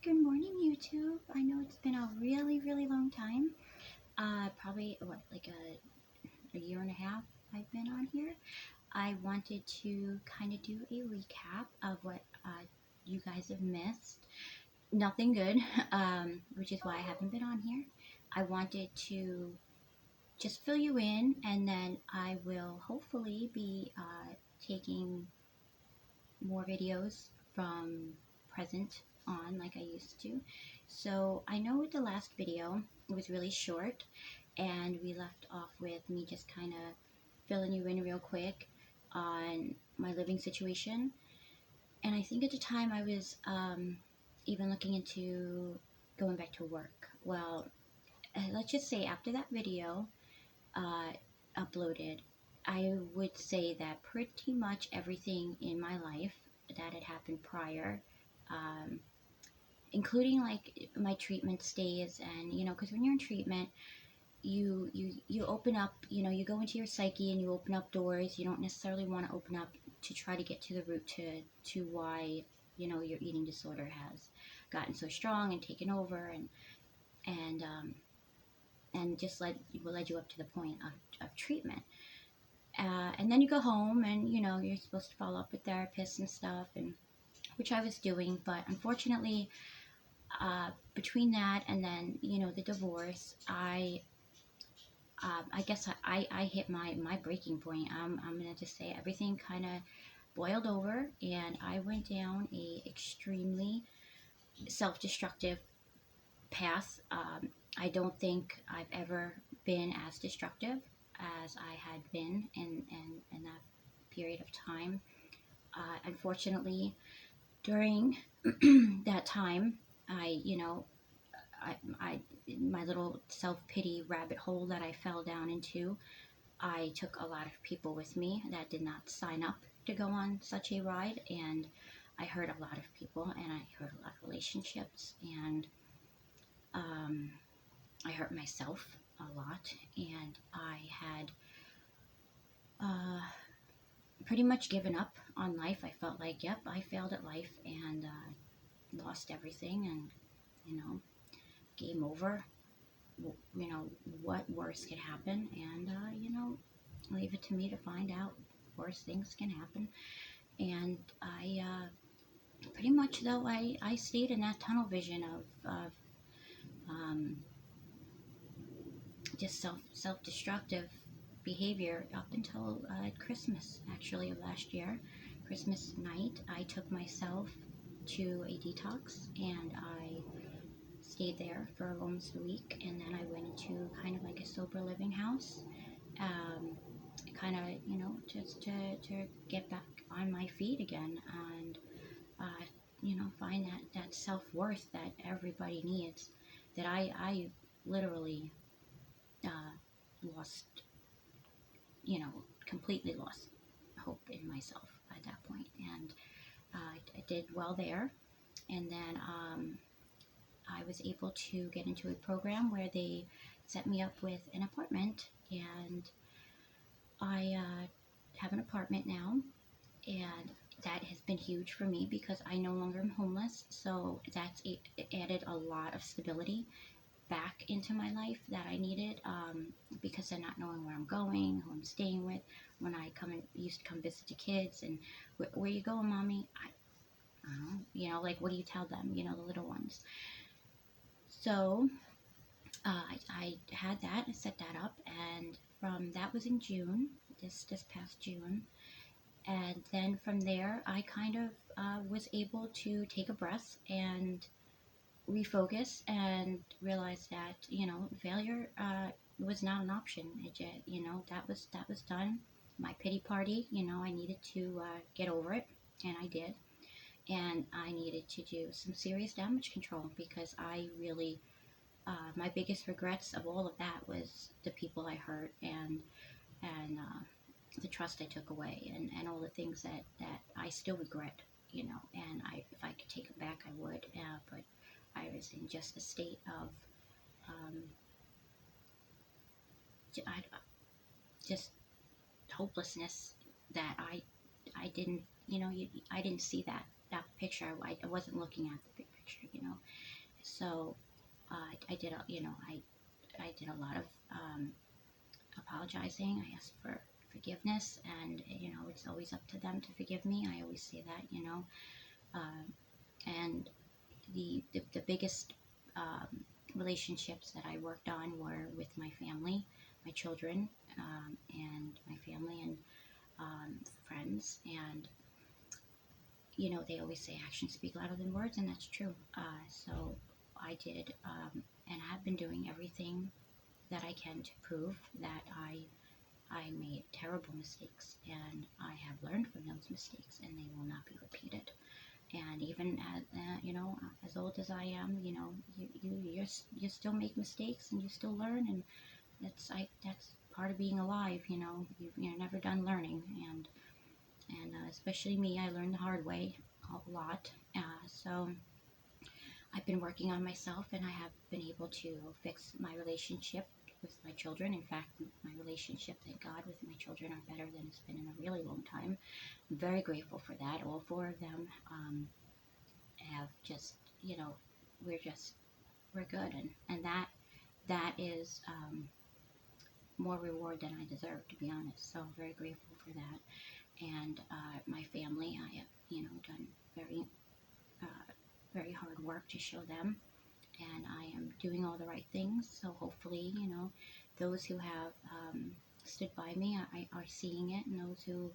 Good morning, YouTube. I know it's been a really long time. Probably like a year and a half I've been on here. I wanted to kind of do a recap of what you guys have missed. Nothing good, which is why I haven't been on here. I wanted to just fill you in, and then I will hopefully be taking more videos from present on like I used to. So I know with the last video, it was really short and we left off with me just kind of filling you in real quick on my living situation. And I think at the time I was even looking into going back to work. Well, let's just say after that video uh, uploaded, I would say that pretty much everything in my life that had happened prior, um, including like my treatment stays, and because when you're in treatment, you open up, you go into your psyche and you open up doors you don't necessarily want to open up to try to get to the root to why your eating disorder has gotten so strong and taken over and just led you up to the point of treatment. And then you go home and you're supposed to follow up with therapists and stuff, and which I was doing, but unfortunately, between that and then the divorce, I guess I hit my breaking point. I'm gonna just say everything kind of boiled over, and I went down a extremely self-destructive path. I don't think I've ever been as destructive as I had been in that period of time. Unfortunately, during that time, I, you know, I, my little self-pity rabbit hole that I fell down into, I took a lot of people with me that did not sign up to go on such a ride, and I hurt a lot of people, and I hurt a lot of relationships, and um, I hurt myself a lot, and I had uh, pretty much given up on life. I felt like, yep, I failed at life and lost everything, and game over. What worse could happen, and leave it to me to find out worse things can happen. And I pretty much, though, I stayed in that tunnel vision of um, just self-destructive behavior up until Christmas, actually, of last year. Christmas night, I took myself to a detox, and I stayed there for almost a week, and then I went into kind of like a sober living house, kind of, just to get back on my feet again, and find that self-worth that everybody needs, that I literally uh, lost, completely lost hope in myself at that point. And I did well there, and then I was able to get into a program where they set me up with an apartment, and I have an apartment now, and that has been huge for me because I no longer am homeless. So it added a lot of stability back into my life that I needed, because of not knowing where I'm going, who I'm staying with. When I used to come visit the kids, and where you going, mommy? I don't know, like, what do you tell them, the little ones? So I had that, I set that up, and that was in June, this past June. And then from there, I kind of was able to take a breath and refocus and realize that failure was not an option. That was done. My pity party, I needed to get over it, and I did. And I needed to do some serious damage control, because I really, my biggest regrets of all of that was the people I hurt, and the trust I took away, and all the things that I still regret, and if I could take it back, I would, but I was in just a state of um, just hopelessness, that I didn't, I didn't see that picture. I wasn't looking at the big picture. picture, you know. So I did, I did a lot of apologizing. I asked for forgiveness, and it's always up to them to forgive me. I always say that, uh, and the biggest relationships that I worked on were with my family, my children, and my family and friends. And they always say actions speak louder than words, and that's true. So I did, and have been doing everything that I can to prove that I made terrible mistakes, and I have learned from those mistakes, and they will not be repeated. And even as as old as I am, you still make mistakes and you still learn, and that's part of being alive. You're never done learning, and especially me, I learned the hard way a lot. So I've been working on myself, and I have been able to fix my relationship with my children. In fact, my relationship, thank God, with my children are better than it's been in a really long time. I'm very grateful for that. All four of them have just, we're good, and that is more reward than I deserve, to be honest. So I'm very grateful for that. And my family, I have, done very, very hard work to show them, and I am doing all the right things. So hopefully, those who have stood by me are seeing it, and those who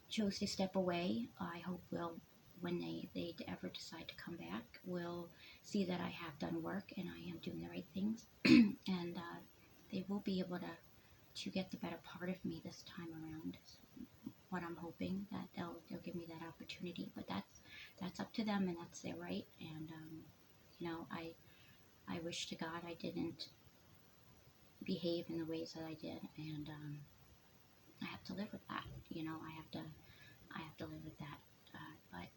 chose to step away, I hope will, when they ever decide to come back, will see that I have done work and I am doing the right things, and they will be able to get the better part of me this time around. So what I'm hoping, that they'll give me that opportunity, but that's up to them, and that's their right. And I wish to God I didn't behave in the ways that I did, and I have to live with that. I have to live with that. But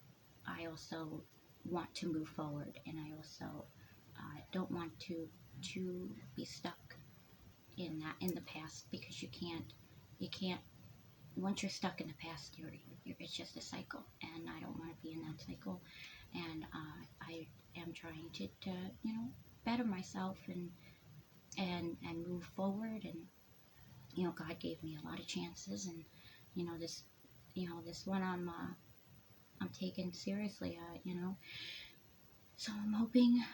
I also want to move forward, and I also don't want to be stuck in the past, because you can't. Once you're stuck in the past, it's just a cycle, and I don't want to be in that cycle. And I am trying to better myself and move forward. And God gave me a lot of chances, and this one I'm taking seriously. So I'm hoping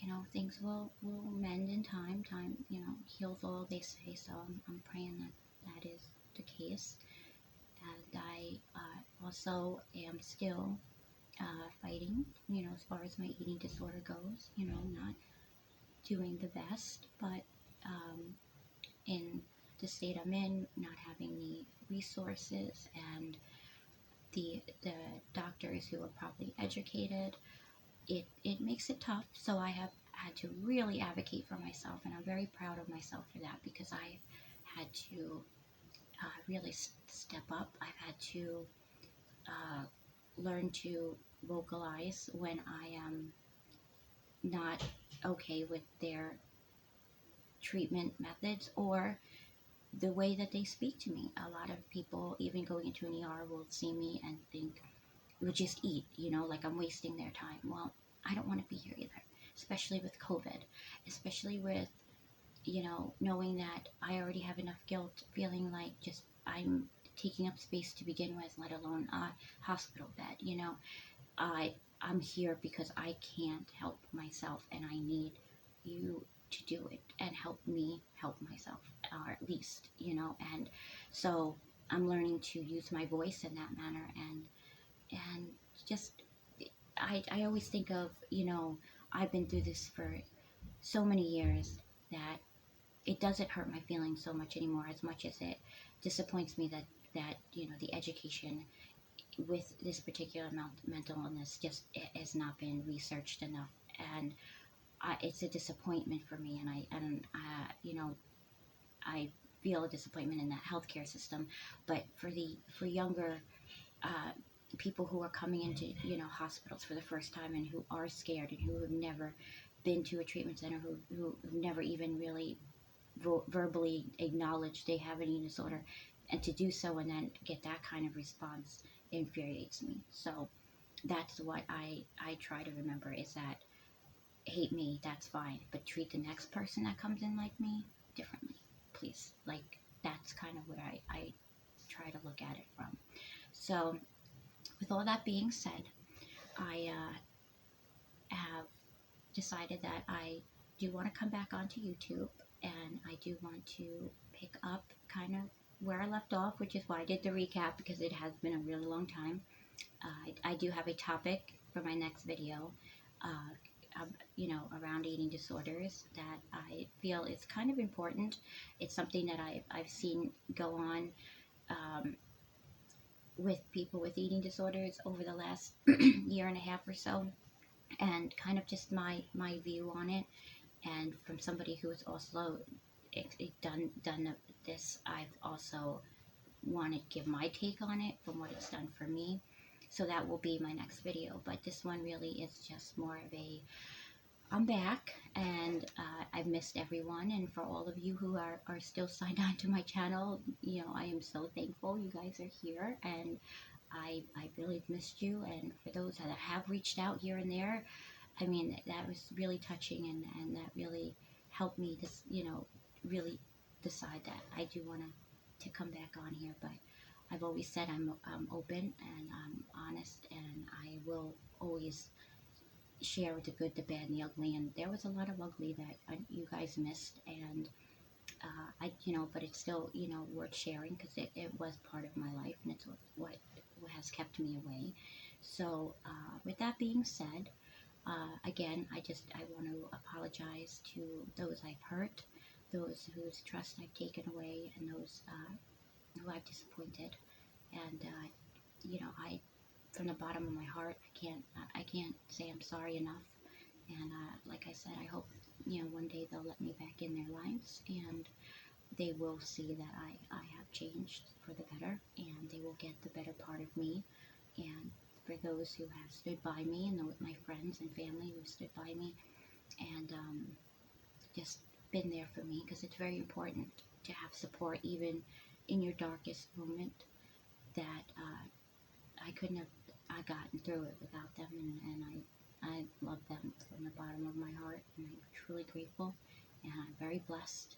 that things will mend in time. Time heals all, they say. So I'm praying that that is the case. And I also am still fighting, as far as my eating disorder goes. Not doing the best, but in the state I'm in, not having the resources and the doctors who are properly educated, it makes it tough. So I have had to really advocate for myself, and I'm very proud of myself for that, because I had to really step up. I've had to learn to vocalize when I am not okay with their treatment methods or the way that they speak to me. A lot of people, even going into an ER, will see me and think, "We'll just eat," like I'm wasting their time. Well, I don't want to be here either, especially with COVID, especially with, knowing that I already have enough guilt, feeling like just I'm taking up space to begin with, let alone a hospital bed. I'm here because I can't help myself, and I need you to do it and help me help myself, or at least, and so I'm learning to use my voice in that manner, and just, I always think of, I've been through this for so many years that it doesn't hurt my feelings so much anymore, as much as it disappoints me that the education with this particular mental illness just has not been researched enough. And it's a disappointment for me, and I feel a disappointment in that healthcare system. But for younger people who are coming into hospitals for the first time, and who are scared, and who have never been to a treatment center, who've never even really verbally acknowledged they have an eating disorder, and to do so and then get that kind of response infuriates me. So that's what I try to remember, is that hate me, that's fine, but treat the next person that comes in like me differently, please. Like, that's kind of where I try to look at it from. So, with all that being said, I have decided that I do want to come back onto YouTube, and I do want to pick up kind of where I left off, which is why I did the recap, because it has been a really long time. I do have a topic for my next video, around eating disorders, that I feel is kind of important. It's something that I've seen go on with people with eating disorders over the last year and a half or so, and kind of just my view on it. And from somebody who has also done this, I've also want to give my take on it from what it's done for me. So that will be my next video. But this one really is just more of a, I'm back, and I've missed everyone. And for all of you who are still signed on to my channel, I am so thankful you guys are here, and I really missed you. And for those that have reached out here and there, I mean, that was really touching, and that really helped me really decide that I do want to come back on here. But I've always said I'm open, and I'm honest, and I will always share the good, the bad, and the ugly. And there was a lot of ugly that you guys missed, and but it's still, worth sharing, because it was part of my life, and it's what has kept me away. So with that being said, again, I want to apologize to those I've hurt, those whose trust I've taken away, and those who I've disappointed. And I, from the bottom of my heart, I can't say I'm sorry enough. And like I said, I hope one day they'll let me back in their lives, and they will see that I have changed for the better, and they will get the better part of me. And for those who have stood by me, and my friends and family who stood by me, and just been there for me, because it's very important to have support even in your darkest moment. That I couldn't have gotten through it without them, and I love them from the bottom of my heart, and I'm truly grateful, and I'm very blessed,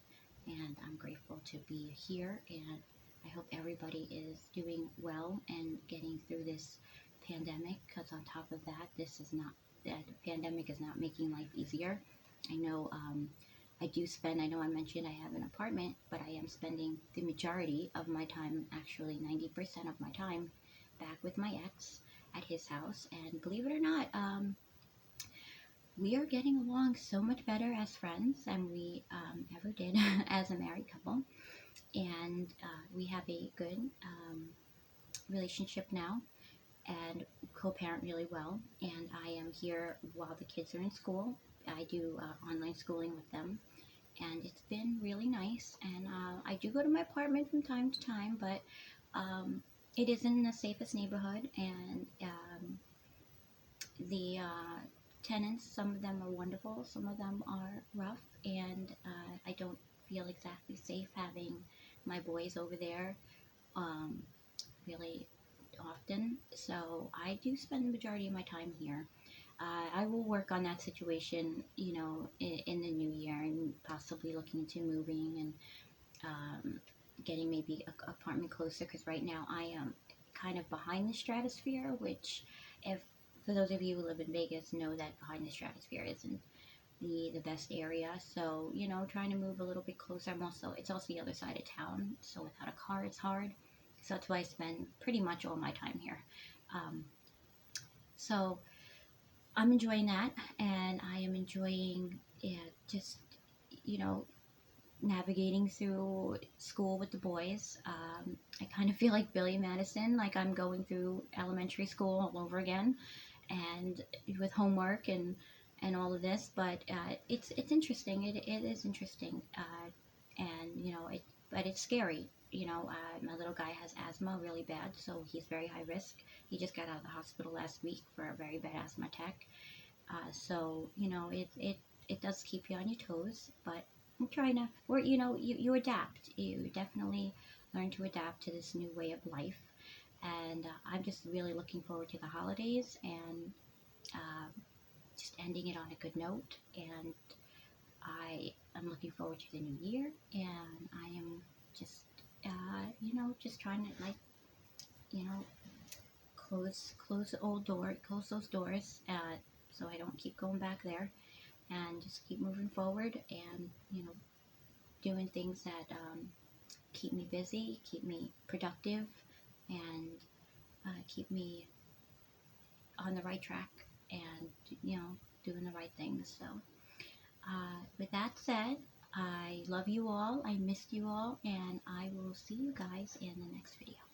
and I'm grateful to be here. And I hope everybody is doing well and getting through this pandemic, because on top of that, the pandemic is not making life easier. I know I know I mentioned I have an apartment, but I am spending the majority of my time, actually 90% of my time, back with my ex at his house. And believe it or not, we are getting along so much better as friends than we ever did as a married couple. And we have a good relationship now, and co-parent really well. And I am here while the kids are in school. I do online schooling with them, and it's been really nice. And I do go to my apartment from time to time, but it is in the safest neighborhood, and the tenants, some of them are wonderful, some of them are rough, and I don't feel exactly safe having my boys over there really often. So I do spend the majority of my time here. I will work on that situation, in the new year, and possibly looking into moving, and getting maybe an apartment closer, because right now I am kind of behind the stratosphere, which, if for those of you who live in Vegas, know that behind the stratosphere isn't the best area. So, trying to move a little bit closer. It's also the other side of town, so without a car it's hard. So that's why I spend pretty much all my time here. So I'm enjoying that, and I am enjoying just, navigating through school with the boys. I kind of feel like Billy Madison, like I'm going through elementary school all over again, and with homework and all of this. But it's interesting. It is interesting, and but it's scary. My little guy has asthma really bad, so he's very high risk. He just got out of the hospital last week for a very bad asthma attack. So it does keep you on your toes, but I'm trying to, you adapt. You definitely learn to adapt to this new way of life. And I'm just really looking forward to the holidays and just ending it on a good note. And I am looking forward to the new year, and I am just, just trying to, like, you know, close the old door, close those doors, so I don't keep going back there, and just keep moving forward, and doing things that keep me busy, keep me productive, and keep me on the right track, and doing the right things. So, with that said, I love you all. I missed you all, and I will see you guys in the next video.